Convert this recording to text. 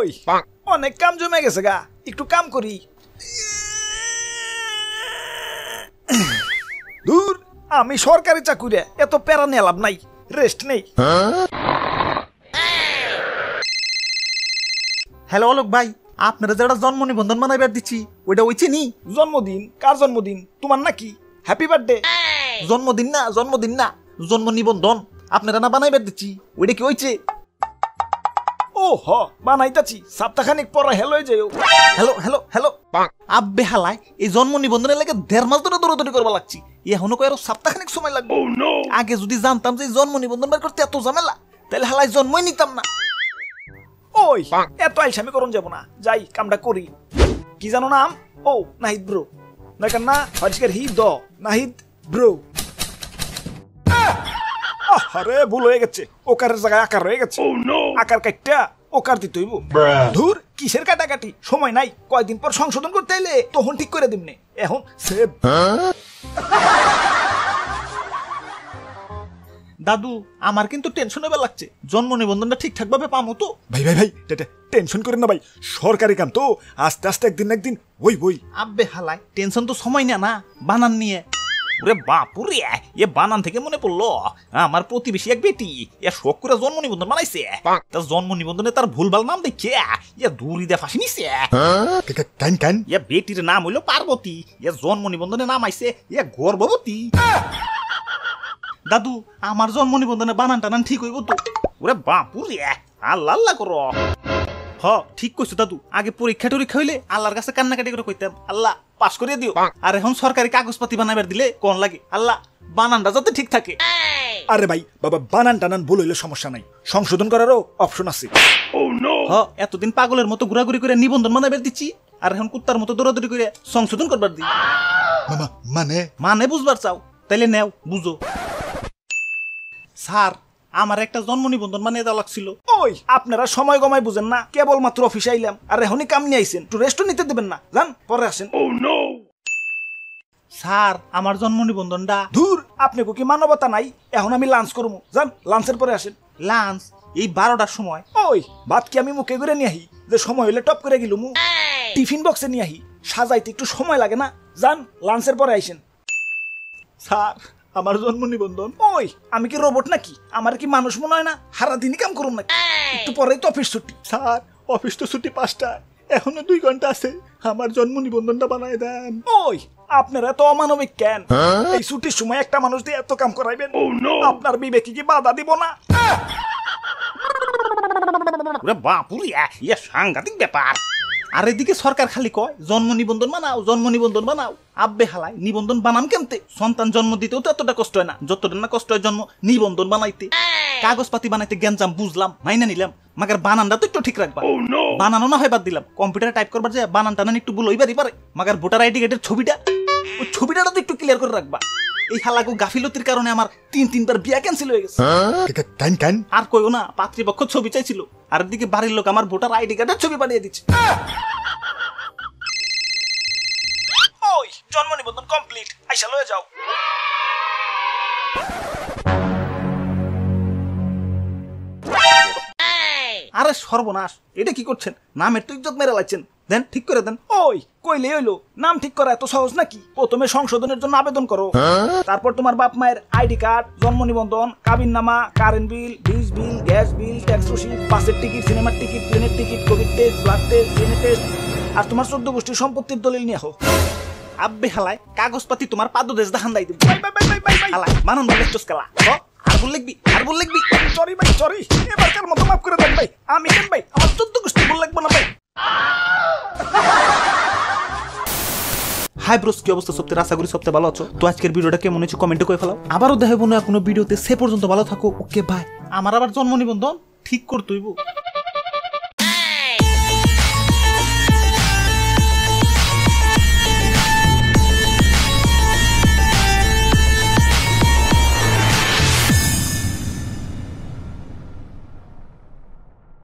ওই অনেক কাম জমে গেছে গা, একটু কাম করি। দূর, আমি সরকারি চাকুরে এত প্যারা নিয়ে লাভ নাই, রেস্ট নেই। হ্যালো অলোক ভাই, আপনারা যারা জন্ম নিবন্ধন বানাইবার দিচ্ছি ওইটা ওইছে নি? জন্মদিন? কার জন্মদিন? তোমার নাকি? Happy birthday. জন্মদিন না, জন্ম নিবন্ধন আপনারা না বানাইবার দিচ্ছি, ওইটা কি হইছে? ও হ, বানাইতাছি, সপ্তাহখানিক পরে হেলো যাও। হ্যালো হ্যালো হ্যালো আব্বে হালাই, এই জন্ম নিবন্ধনের লাগে 1.5 মাস ধরে দৌড়াদৌড়ি করবা লাগছি, এখনো কয় আরো সপ্তাহখানিক সময় লাগবে। আগে যদি জানতাম যে জন্ম নিবন্ধন বের করতে এত ঝামেলা, তাহলে হালাই জন্মই নিতাম না। ওই এত আইসামি করুন যাব না, যাই কামটা করি। কি জানো নাম? ও নাহিদ ব্রো, নাকার না হজকের হি দ নাহিদ ব্রো। আরে ভুল হয়ে গেছে, ওকারের জায়গায় আকার হয়ে গেছে। আকার কাটটা ওকার দিতে হইব। ধুর, কিসের কাটাকাটি, সময় নাই, কয়দিন পর সংশোধন করতে এলে তখন ঠিক করে দিমনে। এখন সেভ। দাদু, আমার কিন্তু টেনশন হয়ে লাগছে, জন্ম নিবন্ধনটা ঠিকঠাক ভাবে পামো তো? ভাই ভাই ভাই, টেনশন করেন না ভাই, সরকারি কাম তো, আস্তে আস্তে একদিন না একদিন ওই বই। আব্বে হালাই, টেনশন তো সময় না, বানান নিয়ে। ওরে বাপুরে, এ বানান থেকে মনে পড়লো, আমার প্রতিবেশী এক বেটি এ শখ করে জন্ম নিবন্ধন বানাইছে। তার জন্ম নিবন্ধনে তার ভুলভাল নাম দেখে এ দূরি দিয়ে ফাঁসি নিছে। এ বেটির নাম হইলো পার্বতী, এ জন্ম নিবন্ধনে নাম আইছে এ গর্ভবতী। দাদু, আমার জন্ম নিবন্ধনে বানান টানান ঠিক হইব তো? ওরে বাপুরে, আল্লাহ আল্লাহ করো। হ ঠিক কইছো দাদু, আগে পরীক্ষা টরীক্ষা হইলে আল্লাহর কাছে কান্নাকাটি করে কইতাম, আল্লাহ পাস করিয়ে দিও। আর এখন সরকারি কাগজপাতি বানাইবার দিলে কোন লাগে, আল্লাহ বানানটা যাতে ঠিক থাকে। আরে ভাই বাবা, বানান টানান ভুল হইলে সমস্যা নাই, সংশোধন করারও অপশন আছে। হ, এতদিন পাগলের মতো ঘোরাঘুরি করে নিবন্ধন বানাইবার দিচ্ছি, আর এখন কুত্তার মতো দৌড়াদৌড়ি করে সংশোধন করবার দিই। মানে বুঝবার চাও? তাইলে নেও, বুঝো। স্যার, আমার একটা জন্ম নিবন্ধন বানিয়ে দেওয়া লাগছিল। ওই আপনারা সময় গমাই বুঝেন না, কেবল মাত্র অফিসে আইলাম, আর এখনই কাম নিয়ে আইছেন, একটু রেস্টও নিতে দেবেন না? যান পরে আসেন। স্যার, আমার জন্ম নিবন্ধনটা। ধুর, আপনি কি মানবতা নাই? এখন আমি লাঞ্চ করবো, যান লাঞ্চের পরে আসেন। লাঞ্চ এই 12টার সময়? ওই ভাত কি আমি মুখে করে নিয়ে আহি, যে সময় হইলে টপ করে গেলুম? টিফিন বক্সে নিয়ে আহি, সাজাইতে একটু সময় লাগে না? যান লাঞ্চের পরে আইসেন। স্যার, আমার জন্ম নিবন্ধন। ওই আমি কি রোবট নাকি? আমার কি মানুষ মনে হয় না? সারা দিনই কাম করুন নাকি? একটু পরেই তো অফিস ছুটি। স্যার, অফিস তো ছুটি 5টায়, এখনো 2 ঘন্টা আছে, আমার জন্ম নিবন্ধনটা বানায় দেন। ওই আপনারা তো অমানবিক কেন? এই ছুটির সময় একটা মানুষ দিয়ে এত কাম করাইবেন? আপনার বিবেকে কি বাধা দিব না? ওরে বাপুরে, ইয়া সাংঘাতিক ব্যাপার। আর এদিকে সরকার খালি কয় জন্ম নিবন্ধন বানাও, জন্ম নিবন্ধন বানাও। আব্বে হালাই, নিবন্ধন বানাম কেমতে? সন্তান জন্ম দিতেও তো এতটা কষ্ট হয় না যতটা না কষ্ট হয় জন্ম নিবন্ধন বানাইতে। কাগজপাতি বানাইতে জ্ঞানজাম বুঝলাম, মাইনা নিলাম, মাগার বানানটা তো একটু ঠিক রাখবা। বানানো না হয় বাদ দিলাম, কম্পিউটারে টাইপ করবার যে বানান টানান একটু ভুল হইবারই পারে, মাগার ভোটার আইডি কার্ডের ছবিটা, ওই ছবিটা তো একটু ক্লিয়ার করে রাখবা। এই হালাকু গাফিলতির কারণে আমার 3-3বার বিয়া ক্যান্সেল হয়ে গেছে। আর কইও না, পাত্রীপক্ষ ছবি চাইছিল, আর এদিকে বাড়ির লোক আমার ভোটার আইডি কার্ডের ছবি পাঠিয়ে দিচ্ছে। ওই জন্ম নিবন্ধন কমপ্লিট, আইসা লয়ে যাও। আরে সর্বনাশ, এটা কি করছেন? নামের তো ইজ্জত মেরে লাইছেন, দেন ঠিক করে দেন। ওই কইলে হইলো, নাম ঠিক করা এত সহজ নাকি? প্রথমে সংশোধনের জন্য আবেদন করো, তারপর তোমার বাপ মায়ের আইডি কার্ড, জন্ম নিবন্ধন, কাবিননামা, current bill, dish bill, gas bill, tax রসিদ, বাসের টিকিট, সিনেমার টিকিট, প্লেনের ticket, covid test, blood test, DNA test, আর তোমার 14 গোষ্ঠীর সম্পত্তির দলিল নিয়ে আহো। আব্বে হালাই, কাগজপাতি তোমার পাদদেশ দেখান দাই দিব। হালাই মানন বলে চসকালা। আর বল লিখবি। সরি ভাই, সরি, এবারকার মতো মাফ করে দেন ভাই। আমি কেন ভাই, আমার 14 গোষ্ঠী বল লাগবে না ভাই। হাই ব্রোস, কি অবস্থা? সবথেকে আশা করি সবথেকে ভালো আছো। তো আজকের ভিডিওটা কেমন হয়েছে কমেন্টে করে ফেলাও। আবারও দেখাবো না কোনো ভিডিওতে, সে পর্যন্ত ভালো থাকো। Okay bye. আমার আবার জন্ম নিবন্ধন ঠিক করতে হইব।